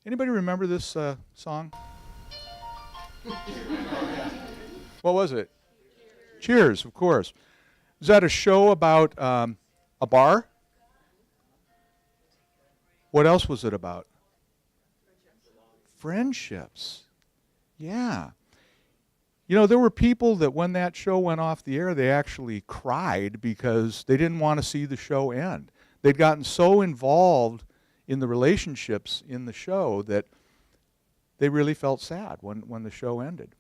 Anybody remember this song? What was it? Cheers, of course. Is that a show about a bar? What else was it about? Friendships. Yeah. You know, there were people that when that show went off the air, they actually cried because they didn't want to see the show end. They'd gotten so involved in the relationships in the show that they really felt sad when the show ended.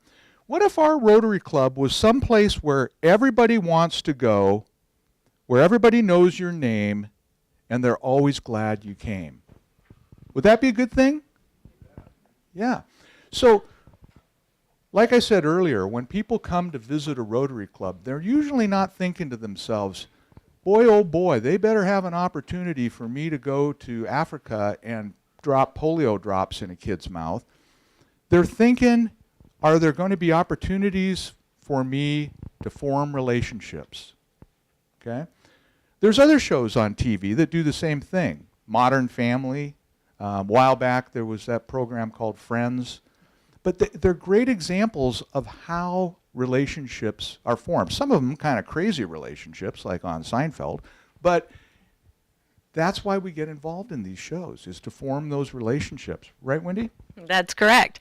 What if our Rotary Club was someplace where everybody wants to go, where everybody knows your name, and they're always glad you came? Would that be a good thing? Yeah. So, like I said earlier, when people come to visit a Rotary Club, they're usually not thinking to themselves, boy, oh boy, they better have an opportunity for me to go to Africa and drop polio drops in a kid's mouth. They're thinking, are there going to be opportunities for me to form relationships? Okay? There's other shows on TV that do the same thing. Modern Family. A while back there was that program called Friends. But they're great examples of how relationships are formed. Some of them kind of crazy relationships, like on Seinfeld, but that's why we get involved in these shows, is to form those relationships. Right, Wendi? That's correct.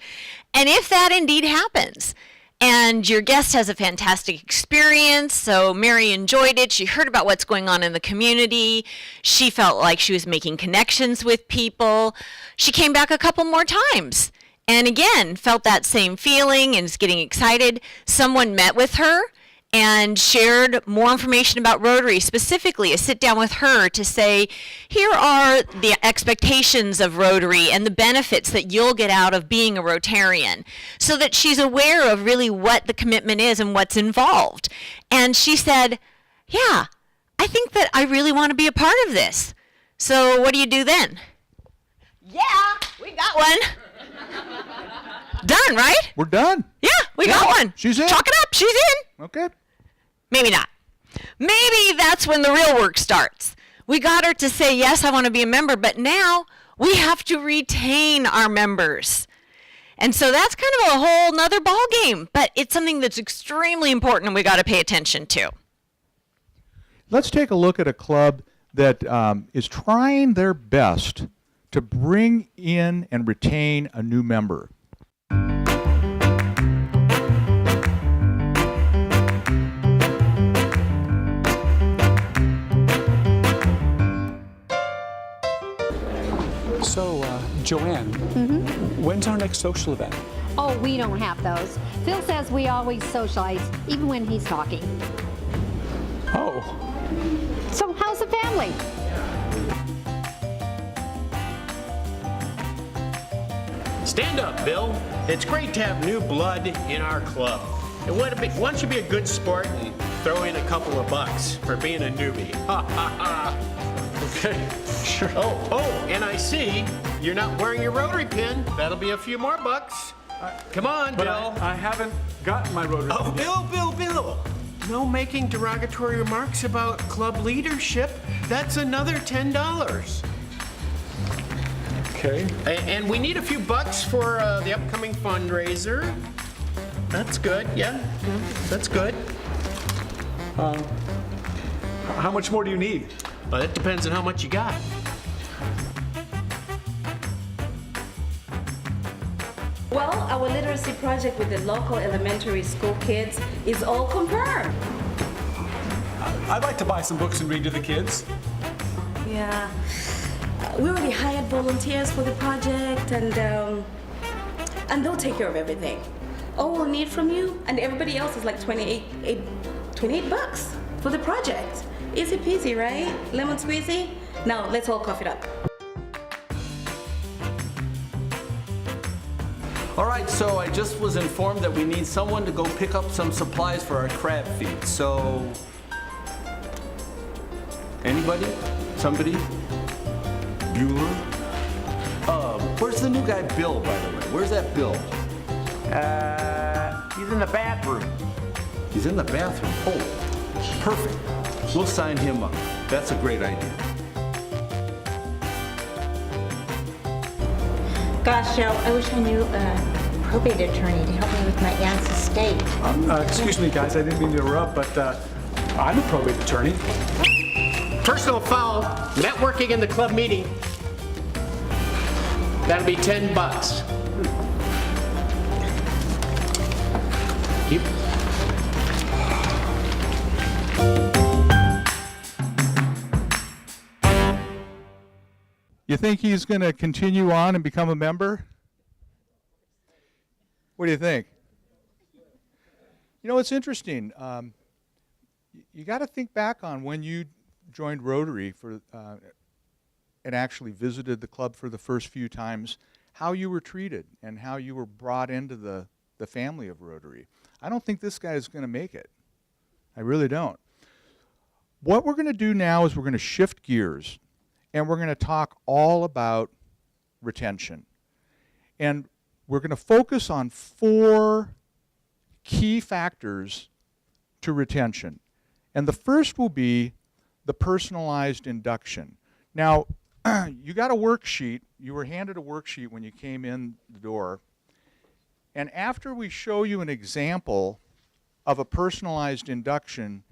And if that indeed happens, and your guest has a fantastic experience, so Mary enjoyed it, she heard about what's going on in the community, she felt like she was making connections with people, she came back a couple more times. And again, felt that same feeling and is getting excited. Someone met with her and shared more information about Rotary, specifically a sit down with her to say, here are the expectations of Rotary and the benefits that you'll get out of being a Rotarian, so that she's aware of really what the commitment is and what's involved. And she said, yeah, I think that I really want to be a part of this. So what do you do then? Yeah, we got one. Done, right? We're done. Yeah, we got one. She's in. Chalk it up, she's in. Okay. Maybe not. Maybe that's when the real work starts. We got her to say, yes, I want to be a member, but now we have to retain our members. And so that's kind of a whole nother ball game, but it's something that's extremely important and we got to pay attention to. Let's take a look at a club that is trying their best to bring in and retain a new member. So, Joanne, when's our next social event? Oh, we don't have those. Phil says we always socialize, even when he's talking. Oh. So how's the family? Stand up, Bill. It's great to have new blood in our club. And one should be a good sport and throw in a couple of bucks for being a newbie. Ha ha ha. Okay, sure. Oh, and I see you're not wearing your Rotary pin. That'll be a few more bucks. Come on, But Bill. I haven't gotten my Rotary Oh, pin yet. Bill. No making derogatory remarks about club leadership. That's another $10. Okay. And we need a few bucks for the upcoming fundraiser. That's good, yeah. That's good. How much more do you need? Well, that depends on how much you got. Well, our literacy project with the local elementary school kids is all confirmed. I'd like to buy some books and read to the kids. Yeah. We already hired volunteers for the project, and they'll take care of everything. All we'll need from you and everybody else is like 28 bucks for the project. Easy peasy, right? Lemon squeezy? Now, let's all cough it up. All right, so I just was informed that we need someone to go pick up some supplies for our crab feed. So, anybody? Somebody? Bueller? Where's the new guy, Bill, by the way? Where's that Bill? He's in the bathroom. He's in the bathroom. Oh, perfect. We'll sign him up. That's a great idea. Gosh, Cheryl, I wish I knew a probate attorney to help me with my aunt's estate. Excuse me, guys, I didn't mean to interrupt, but I'm a probate attorney. Personal foul, networking in the club meeting. That'll be $10. Yep. You think he's going to continue on and become a member? What do you think? You know, it's interesting. You got to think back on when you joined Rotary and actually visited the club for the first few times, how you were treated and how you were brought into the family of Rotary. I don't think this guy is going to make it. I really don't. What we're going to do now is we're going to shift gears, and we're going to talk all about retention. And we're going to focus on 4 key factors to retention. And the first will be the personalized induction. Now, you got a worksheet. You were handed a worksheet when you came in the door. And after we show you an example of a personalized induction,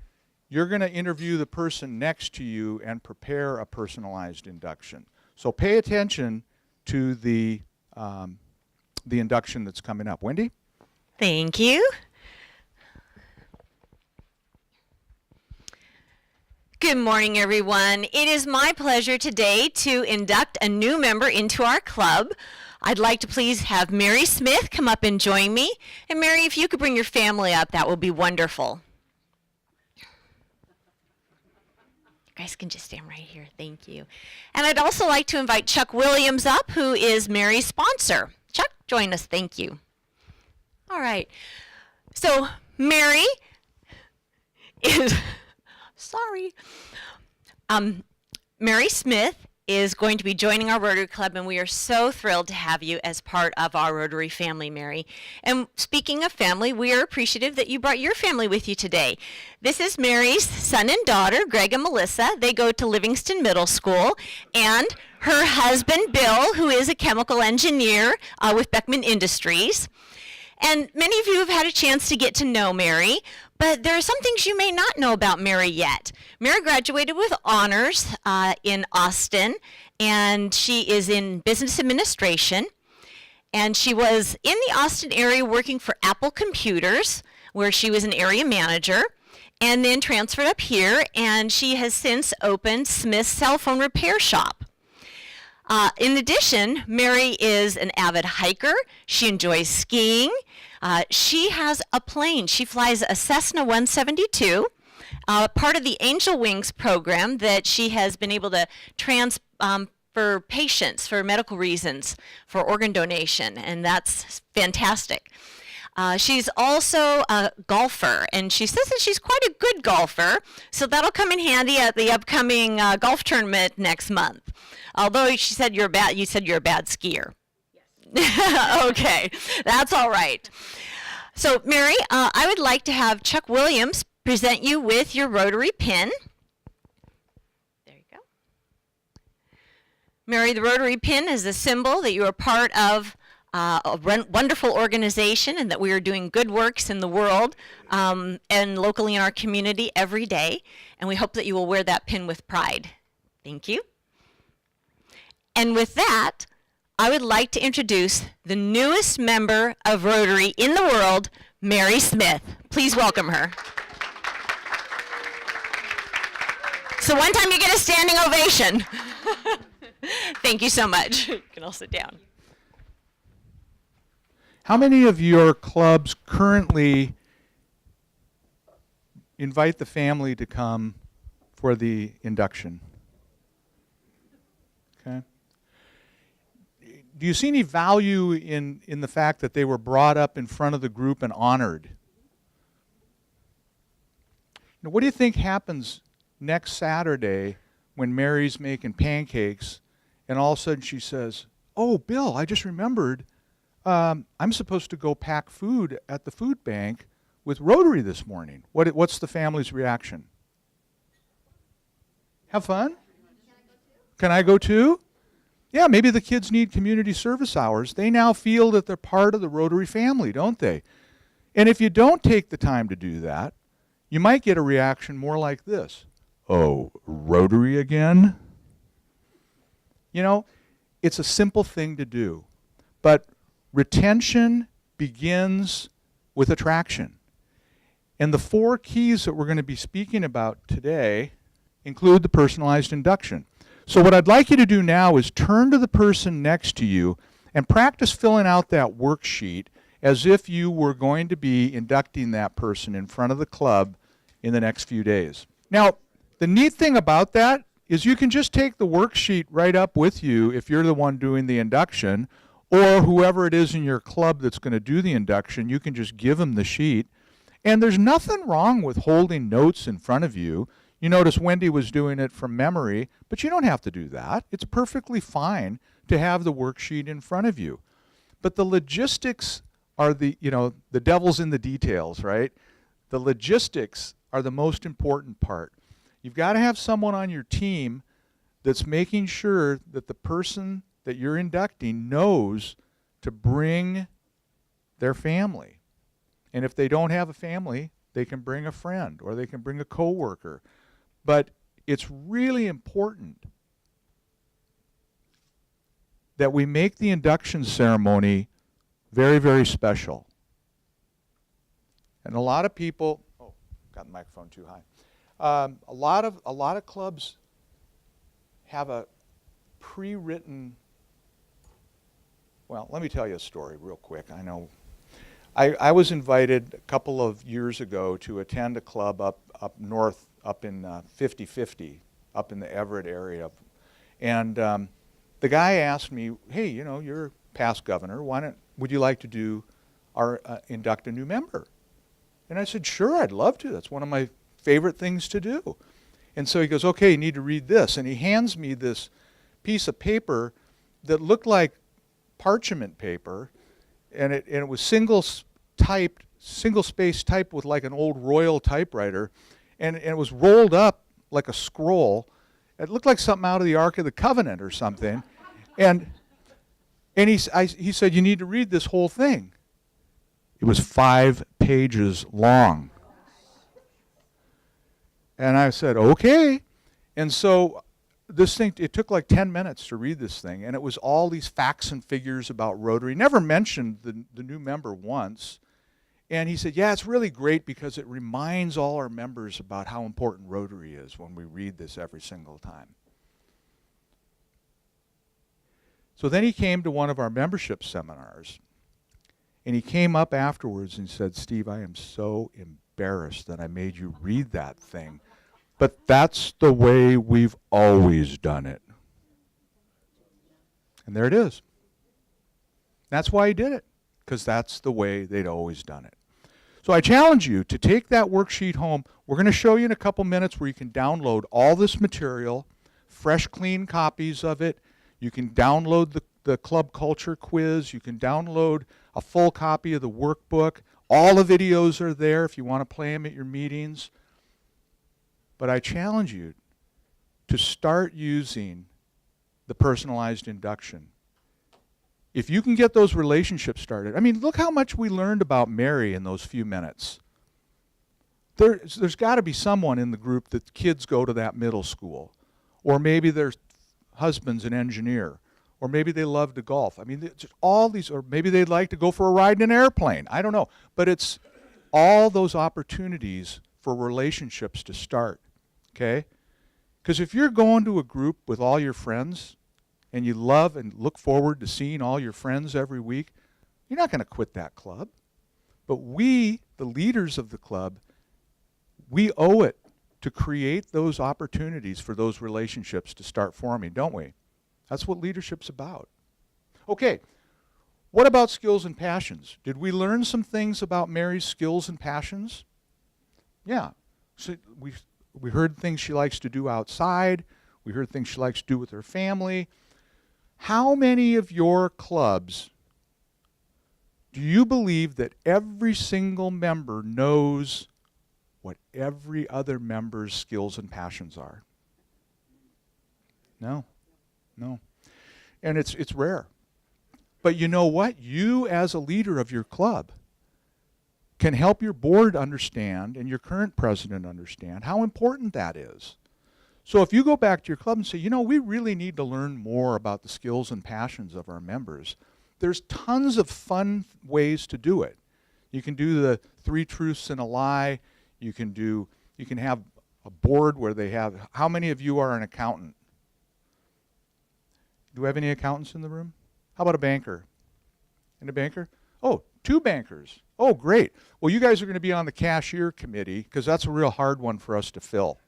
you're going to interview the person next to you and prepare a personalized induction. So pay attention to the induction that's coming up. Wendy? Thank you. Good morning, everyone. It is my pleasure today to induct a new member into our club. I'd like to please have Mary Smith come up and join me. And Mary, if you could bring your family up, that would be wonderful. You guys can just stand right here. Thank you. And I'd also like to invite Chuck Williams up, who is Mary's sponsor. Chuck, join us. Thank you. All right. So Mary is... Sorry. Mary Smith is going to be joining our Rotary Club, and we are so thrilled to have you as part of our Rotary family, Mary. And speaking of family, we are appreciative that you brought your family with you today. This is Mary's son and daughter, Greg and Melissa. They go to Livingston Middle School, and her husband, Bill, who is a chemical engineer with Beckman Industries. And many of you have had a chance to get to know Mary, but there are some things you may not know about Mary yet. Mary graduated with honors in Austin, and she is in business administration. And she was in the Austin area working for Apple Computers, where she was an area manager, and then transferred up here, and she has since opened Smith's Cell Phone Repair Shop. In addition, Mary is an avid hiker. She enjoys skiing. She has a plane. She flies a Cessna 172, part of the Angel Wings program that she has been able to for patients for medical reasons, for organ donation, and that's fantastic. She's also a golfer, and she says that she's quite a good golfer, so that'll come in handy at the upcoming golf tournament next month. Although she said you said you're a bad skier. Yes. Okay, that's all right. So Mary, I would like to have Chuck Williams present you with your Rotary pin. There you go. Mary, the Rotary pin is a symbol that you are part of a wonderful organization and that we are doing good works in the world and locally in our community every day. And we hope that you will wear that pin with pride. Thank you. And with that, I would like to introduce the newest member of Rotary in the world, Mary Smith. Please welcome her. So one time you get a standing ovation. Thank you so much. You can all sit down. How many of your clubs currently invite the family to come for the induction? Okay. Do you see any value in the fact that they were brought up in front of the group and honored? Now, what do you think happens next Saturday when Mary's making pancakes and all of a sudden she says, "Oh, Bill, I just remembered I'm supposed to go pack food at the food bank with Rotary this morning." What's the family's reaction? Have fun? Can I go too? Yeah, maybe the kids need community service hours. They now feel that they're part of the Rotary family, don't they? And if you don't take the time to do that, you might get a reaction more like this. Oh, Rotary again? You know, it's a simple thing to do. But retention begins with attraction. And the 4 keys that we're going to be speaking about today include the personalized induction. So what I'd like you to do now is turn to the person next to you and practice filling out that worksheet as if you were going to be inducting that person in front of the club in the next few days. Now, the neat thing about that is you can just take the worksheet right up with you if you're the one doing the induction, or whoever it is in your club that's going to do the induction, you can just give them the sheet. And there's nothing wrong with holding notes in front of you. You notice Wendi was doing it from memory, but you don't have to do that. It's perfectly fine to have the worksheet in front of you. But the logistics are the devil's in the details, right? The logistics are the most important part. You've got to have someone on your team that's making sure that the person that you're inducting knows to bring their family. And if they don't have a family, they can bring a friend or they can bring a coworker. But it's really important that we make the induction ceremony very, very special. And a lot of people, oh, got the microphone too high. A lot of clubs have a pre-written, well, let me tell you a story real quick. I know I was invited a couple of years ago to attend a club up north, up in 50/50, up in the Everett area. And the guy asked me, hey, you know, you're past governor, would you like to do induct a new member? And I said, sure, I'd love to. That's one of my favorite things to do. And so he goes, okay, you need to read this. And he hands me this piece of paper that looked like parchment paper, and it was single space typed with like an old Royal typewriter, and it was rolled up like a scroll. It looked like something out of the Ark of the Covenant or something. And he said, you need to read this whole thing. It was 5 pages long. And I said, okay. And so this thing, it took like 10 minutes to read this thing, and it was all these facts and figures about Rotary. Never mentioned the new member once. And he said, yeah, it's really great because it reminds all our members about how important Rotary is when we read this every single time. So then he came to one of our membership seminars, and he came up afterwards and said, Steve, I am so embarrassed that I made you read that thing, but that's the way we've always done it. And there it is. That's why he did it, because that's the way they'd always done it. So I challenge you to take that worksheet home. We're going to show you in a couple minutes where you can download all this material, fresh, clean copies of it. You can download the club culture quiz. You can download a full copy of the workbook. All the videos are there if you want to play them at your meetings. But I challenge you to start using the personalized induction. If you can get those relationships started, I mean, look how much we learned about Mary in those few minutes. There's got to be someone in the group that kids go to that middle school, or maybe their husband's an engineer, or maybe they love to golf. I mean, just all these, or maybe they'd like to go for a ride in an airplane. I don't know. But it's all those opportunities for relationships to start, okay? Because if you're going to a group with all your friends, and you love and look forward to seeing all your friends every week, you're not going to quit that club. But we, the leaders of the club, we owe it to create those opportunities for those relationships to start forming, don't we? That's what leadership's about. Okay, what about skills and passions? Did we learn some things about Mary's skills and passions? Yeah. So we heard things she likes to do outside. We heard things she likes to do with her family. How many of your clubs do you believe that every single member knows what every other member's skills and passions are? No. and it's rare. But you know what? You as a leader of your club can help your board understand and your current president understand how important that is. So if you go back to your club and say, you know, we really need to learn more about the skills and passions of our members, there's tons of fun ways to do it. You can do the 3 truths and a lie. You can have a board where they have, how many of you are an accountant? Do we have any accountants in the room? How about a banker? And a banker? Oh, 2 bankers. Oh, great. Well, you guys are going to be on the cashier committee because that's a real hard one for us to fill.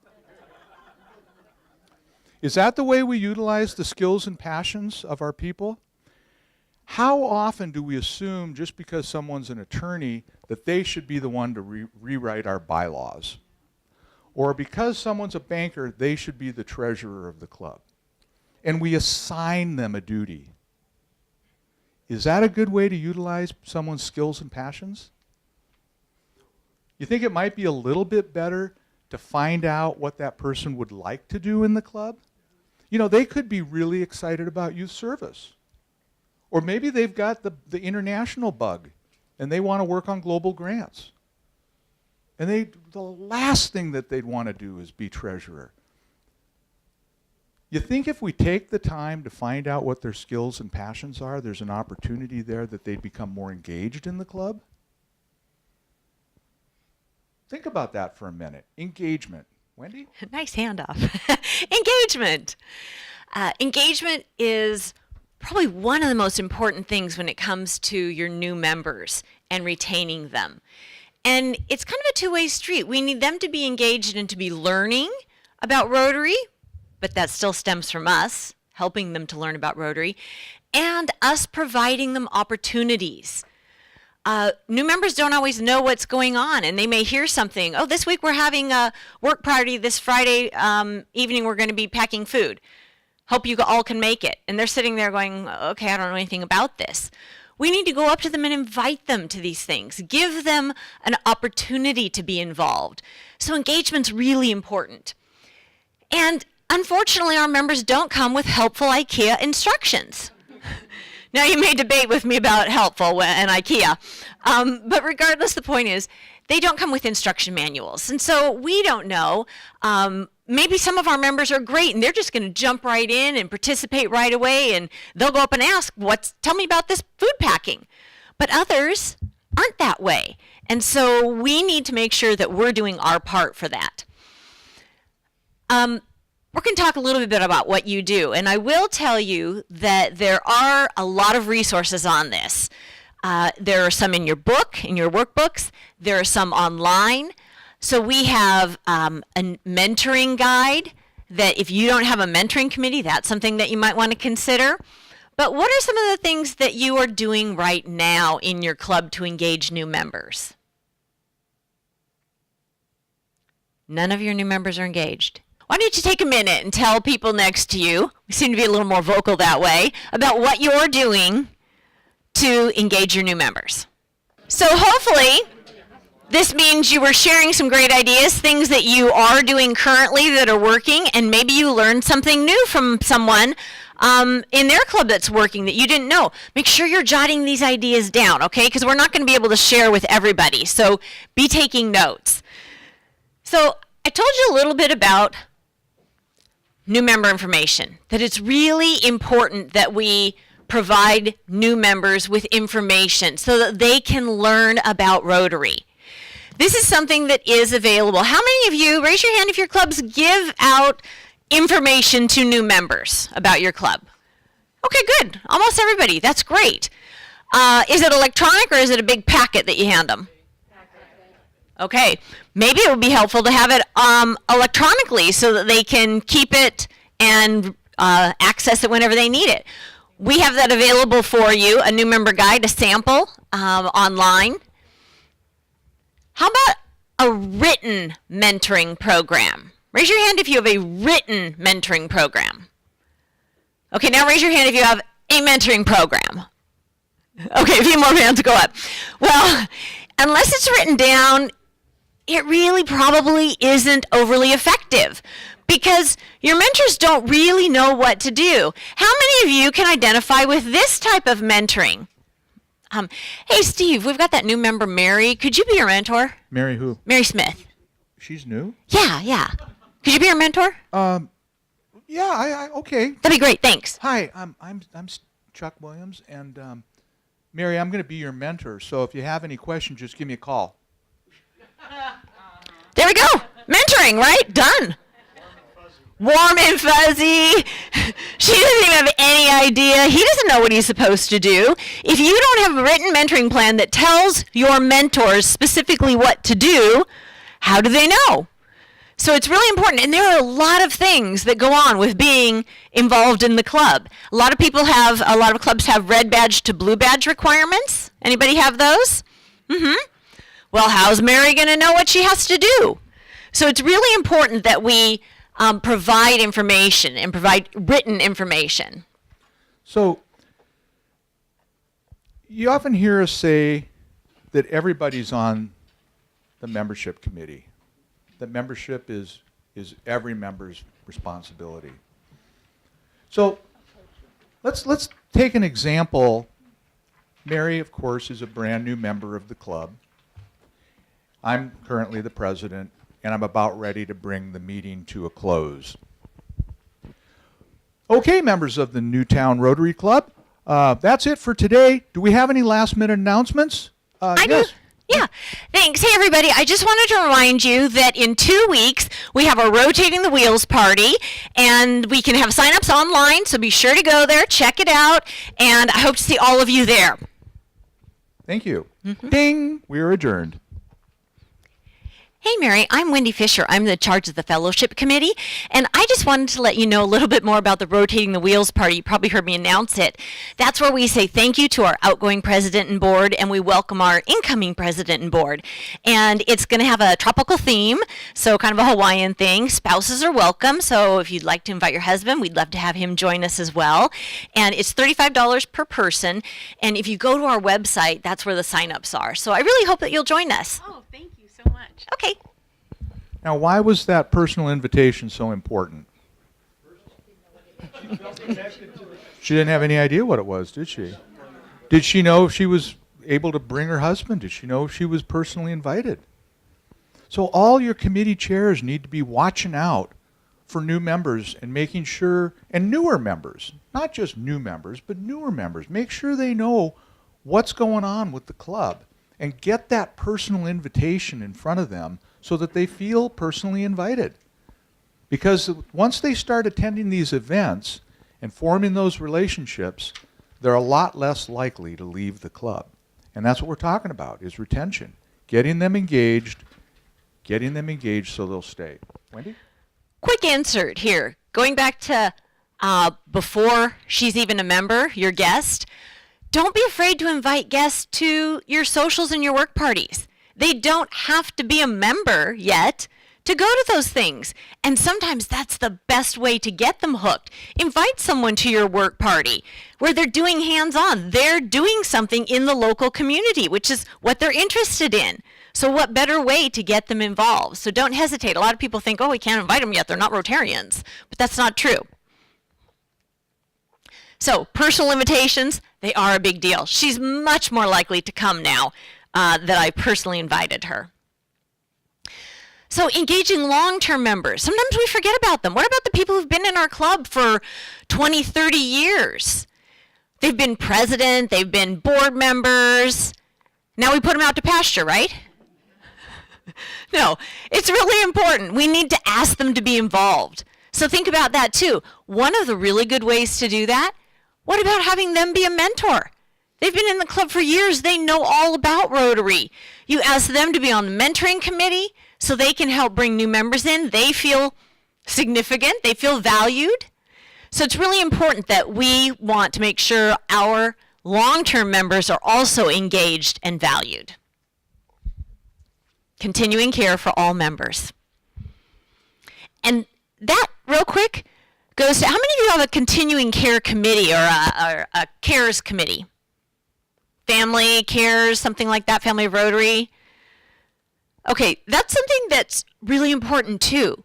Is that the way we utilize the skills and passions of our people? How often do we assume just because someone's an attorney that they should be the one to rewrite our bylaws? Or because someone's a banker, they should be the treasurer of the club? And we assign them a duty. Is that a good way to utilize someone's skills and passions? You think it might be a little bit better to find out what that person would like to do in the club? You know, they could be really excited about youth service. Or maybe they've got the international bug and they want to work on global grants. And the last thing that they'd want to do is be treasurer. You think if we take the time to find out what their skills and passions are, there's an opportunity there that they'd become more engaged in the club? Think about that for a minute. Engagement. Wendi? Nice handoff. Engagement. Engagement is probably one of the most important things when it comes to your new members and retaining them. And it's kind of a two-way street. We need them to be engaged and to be learning about Rotary, but that still stems from us, helping them to learn about Rotary, and us providing them opportunities. New members don't always know what's going on, and they may hear something. Oh, this week we're having a work party. This Friday evening we're going to be packing food. Hope you all can make it. And they're sitting there going, okay, I don't know anything about this. We need to go up to them and invite them to these things. Give them an opportunity to be involved. So engagement's really important. And unfortunately, our members don't come with helpful IKEA instructions. Now, you may debate with me about helpful and IKEA, but regardless, the point is, they don't come with instruction manuals. And so we don't know. Maybe some of our members are great and they're just going to jump right in and participate right away, and they'll go up and ask, tell me about this food packing. But others aren't that way. And so we need to make sure that we're doing our part for that. We're going to talk a little bit about what you do, and I will tell you that there are a lot of resources on this. There are some in your book, in your workbooks. There are some online. So we have a mentoring guide that if you don't have a mentoring committee, that's something that you might want to consider. But what are some of the things that you are doing right now in your club to engage new members? None of your new members are engaged. Why don't you take a minute and tell people next to you, we seem to be a little more vocal that way, about what you're doing to engage your new members. So hopefully, this means you were sharing some great ideas, things that you are doing currently that are working, and maybe you learned something new from someone in their club that's working that you didn't know. Make sure you're jotting these ideas down, okay? Because we're not going to be able to share with everybody, so be taking notes. So I told you a little bit about new member information, that it's really important that we provide new members with information so that they can learn about Rotary. This is something that is available. How many of you, raise your hand if your clubs give out information to new members about your club? Okay, good. Almost everybody. That's great. Is it electronic or is it a big packet that you hand them? Okay, maybe it would be helpful to have it electronically so that they can keep it and access it whenever they need it. We have that available for you, a new member guide, a sample online. How about a written mentoring program? Raise your hand if you have a written mentoring program. Okay, now raise your hand if you have a mentoring program. Okay, a few more hands go up. Well, unless it's written down, it really probably isn't overly effective because your mentors don't really know what to do. How many of you can identify with this type of mentoring? Hey, Steve, we've got that new member, Mary. Could you be your mentor? Mary who? Mary Smith. She's new? Yeah. Could you be your mentor? Yeah, okay. That'd be great. Thanks. Hi, I'm Chuck Williams, and Mary, I'm going to be your mentor. So if you have any questions, just give me a call. There we go. Mentoring, right? Done. Warm and fuzzy. She doesn't even have any idea. He doesn't know what he's supposed to do. If you don't have a written mentoring plan that tells your mentors specifically what to do, how do they know? So it's really important. And there are a lot of things that go on with being involved in the club. A lot of clubs have red badge to blue badge requirements. Anybody have those? Well, how's Mary going to know what she has to do? So it's really important that we provide information and provide written information. So you often hear us say that everybody's on the membership committee. That membership is every member's responsibility. So let's take an example. Mary, of course, is a brand new member of the club. I'm currently the president, and I'm about ready to bring the meeting to a close. Okay, members of the Newtown Rotary Club, that's it for today. Do we have any last-minute announcements? I do. Yeah, thanks. Hey, everybody, I just wanted to remind you that in 2 weeks, we have our Rotating the Wheels party, and we can have sign-ups online, so be sure to go there, check it out, and I hope to see all of you there. Thank you. Ding! We are adjourned. Hey, Mary, I'm Wendi Fischer. I'm in charge of the fellowship committee, and I just wanted to let you know a little bit more about the Rotating the Wheels party. You probably heard me announce it. That's where we say thank you to our outgoing president and board, and we welcome our incoming president and board. And it's going to have a tropical theme, so kind of a Hawaiian thing. Spouses are welcome, so if you'd like to invite your husband, we'd love to have him join us as well. And it's $35 per person, and if you go to our website, that's where the sign-ups are. So I really hope that you'll join us. Oh, thank you so much. Okay. Now, why was that personal invitation so important? She didn't have any idea what it was, did she? Did she know if she was able to bring her husband? Did she know if she was personally invited? So all your committee chairs need to be watching out for new members and making sure, and newer members, not just new members, but newer members, make sure they know what's going on with the club and get that personal invitation in front of them so that they feel personally invited. Because once they start attending these events and forming those relationships, they're a lot less likely to leave the club. And that's what we're talking about, is retention. Getting them engaged so they'll stay. Wendi? Quick insert here. Going back to before she's even a member, your guest, don't be afraid to invite guests to your socials and your work parties. They don't have to be a member yet to go to those things. And sometimes that's the best way to get them hooked. Invite someone to your work party where they're doing hands-on. They're doing something in the local community, which is what they're interested in. So what better way to get them involved? So don't hesitate. A lot of people think, oh, we can't invite them yet. They're not Rotarians. But that's not true. So personal invitations, they are a big deal. She's much more likely to come now that I personally invited her. So engaging long-term members. Sometimes we forget about them. What about the people who've been in our club for 20, 30 years? They've been president, they've been board members. Now we put them out to pasture, right? No, it's really important. We need to ask them to be involved. So think about that too. One of the really good ways to do that, what about having them be a mentor? They've been in the club for years. They know all about Rotary. You ask them to be on the mentoring committee so they can help bring new members in. They feel significant. They feel valued. So it's really important that we want to make sure our long-term members are also engaged and valued. Continuing care for all members. And that, real quick, goes to, how many of you have a continuing care committee or a cares committee? Family cares, something like that, Family of Rotary. Okay, that's something that's really important too,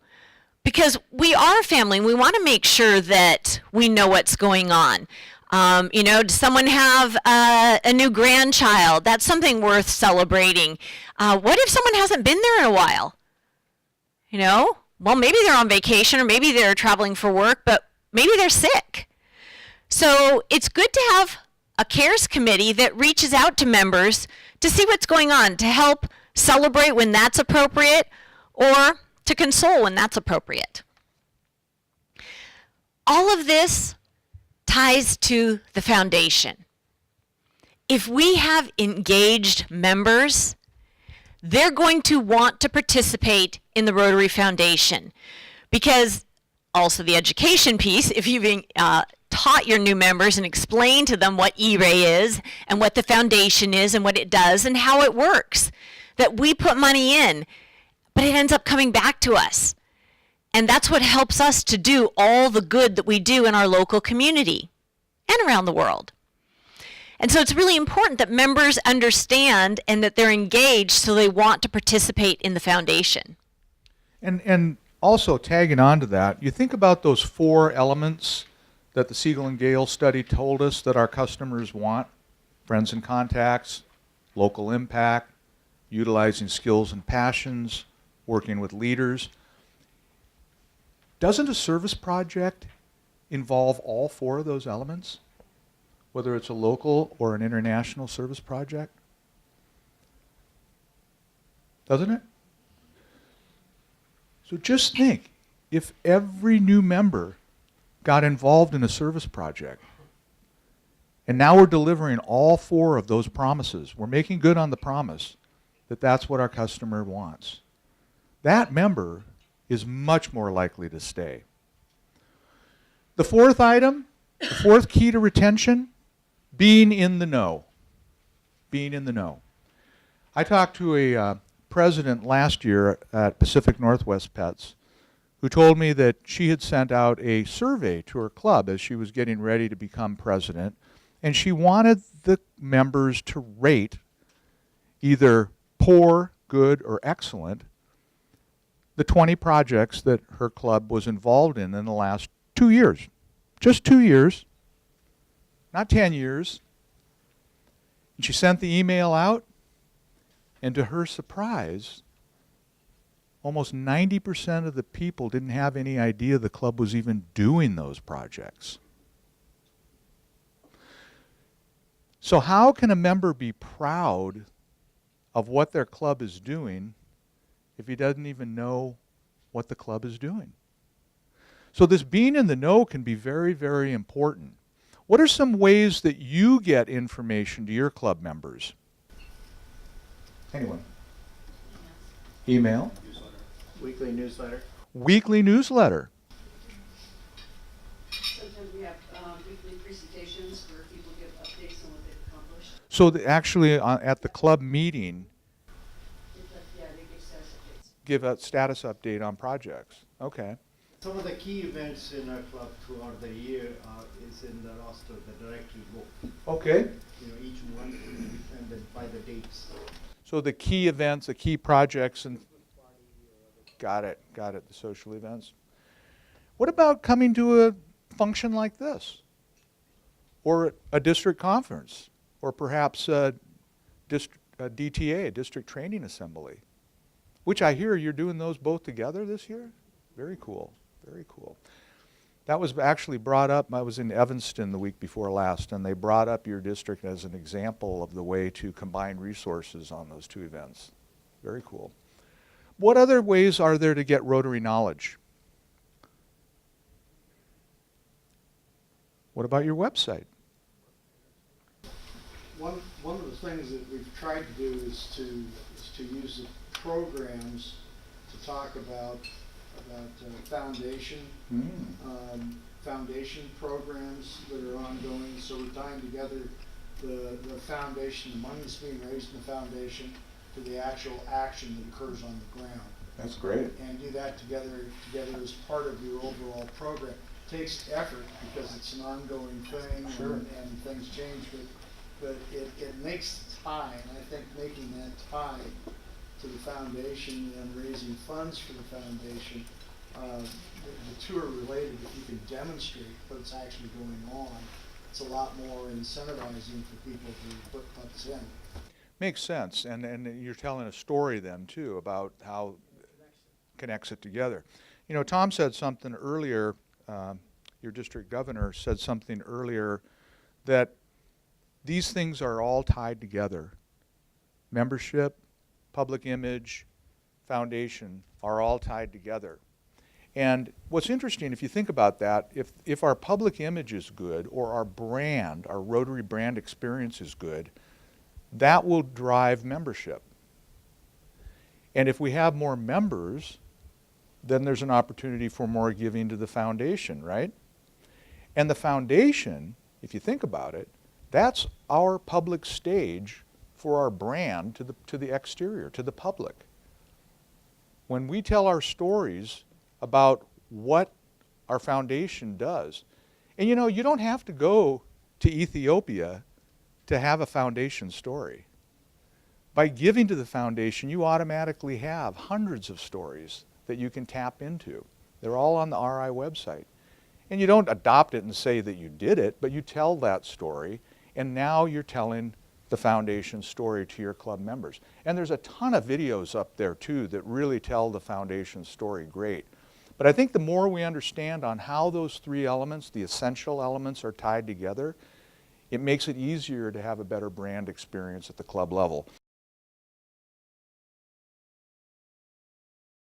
because we are a family and we want to make sure that we know what's going on. Does someone have a new grandchild? That's something worth celebrating. What if someone hasn't been there in a while? Well, maybe they're on vacation or maybe they're traveling for work, but maybe they're sick. So it's good to have a cares committee that reaches out to members to see what's going on, to help celebrate when that's appropriate or to console when that's appropriate. All of this ties to the foundation. If we have engaged members, they're going to want to participate in the Rotary Foundation, because also the education piece, if you've taught your new members and explained to them what E-Ray is and what the foundation is and what it does and how it works, that we put money in, but it ends up coming back to us. And that's what helps us to do all the good that we do in our local community and around the world. And so it's really important that members understand and that they're engaged so they want to participate in the foundation. And also tagging on to that, you think about those 4 elements that the Siegel and Gale study told us that our customers want: friends and contacts, local impact, utilizing skills and passions, working with leaders. Doesn't a service project involve all 4 of those elements, whether it's a local or an international service project? Doesn't it? So just think, if every new member got involved in a service project, and now we're delivering all 4 of those promises, we're making good on the promise that that's what our customer wants, that member is much more likely to stay. The 4th item, the 4th key to retention, being in the know. Being in the know. I talked to a president last year at Pacific Northwest Pets who told me that she had sent out a survey to her club as she was getting ready to become president, and she wanted the members to rate either poor, good, or excellent the 20 projects that her club was involved in the last 2 years. Just 2 years, not 10 years. And she sent the email out, and to her surprise, almost 90% of the people didn't have any idea the club was even doing those projects. So how can a member be proud of what their club is doing if he doesn't even know what the club is doing? So this being in the know can be very, very important. What are some ways that you get information to your club members? Anyone? Email? Weekly newsletter. Weekly newsletter. Sometimes we have weekly presentations where people give updates on what they've accomplished. So actually at the club meeting, Yeah, they give status updates. give a status update on projects. Okay. Some of the key events in our club throughout the year is in the roster, the directory book. Okay. Each one and then by the dates. So the key events, the key projects, and got it, the social events. What about coming to a function like this? Or a district conference? Or perhaps a DTA, a district training assembly? Which I hear you're doing those both together this year? Very cool, very cool. That was actually brought up, I was in Evanston the week before last, and they brought up your district as an example of the way to combine resources on those 2 events. Very cool. What other ways are there to get Rotary knowledge? What about your website? One of the things that we've tried to do is to use the programs to talk about foundation foundation programs that are ongoing. So we're tying together the foundation, the money that's being raised in the foundation, to the actual action that occurs on the ground. That's great. And do that together as part of your overall program. It takes effort because it's an ongoing thing. Sure. and things change, but it makes tie, and I think making that tie to the foundation and raising funds for the foundation, the two are related. If you can demonstrate what's actually going on, it's a lot more incentivizing for people to put funds in. Makes sense, and you're telling a story then too about how connects it together. You know, Tom said something earlier, your district governor said something earlier, that these things are all tied together. Membership, public image, foundation are all tied together. And what's interesting, if you think about that, if our public image is good, or our brand, our Rotary brand experience is good, that will drive membership. And if we have more members, then there's an opportunity for more giving to the foundation, right? And the foundation, if you think about it, that's our public stage for our brand to the exterior, to the public. When we tell our stories about what our foundation does, and you know, you don't have to go to Ethiopia to have a foundation story. By giving to the foundation, you automatically have hundreds of stories that you can tap into. They're all on the RI website. And you don't adopt it and say that you did it, but you tell that story, and now you're telling the foundation story to your club members. And there's a ton of videos up there too that really tell the foundation story great. But I think the more we understand on how those three elements, the essential elements, are tied together, it makes it easier to have a better brand experience at the club level.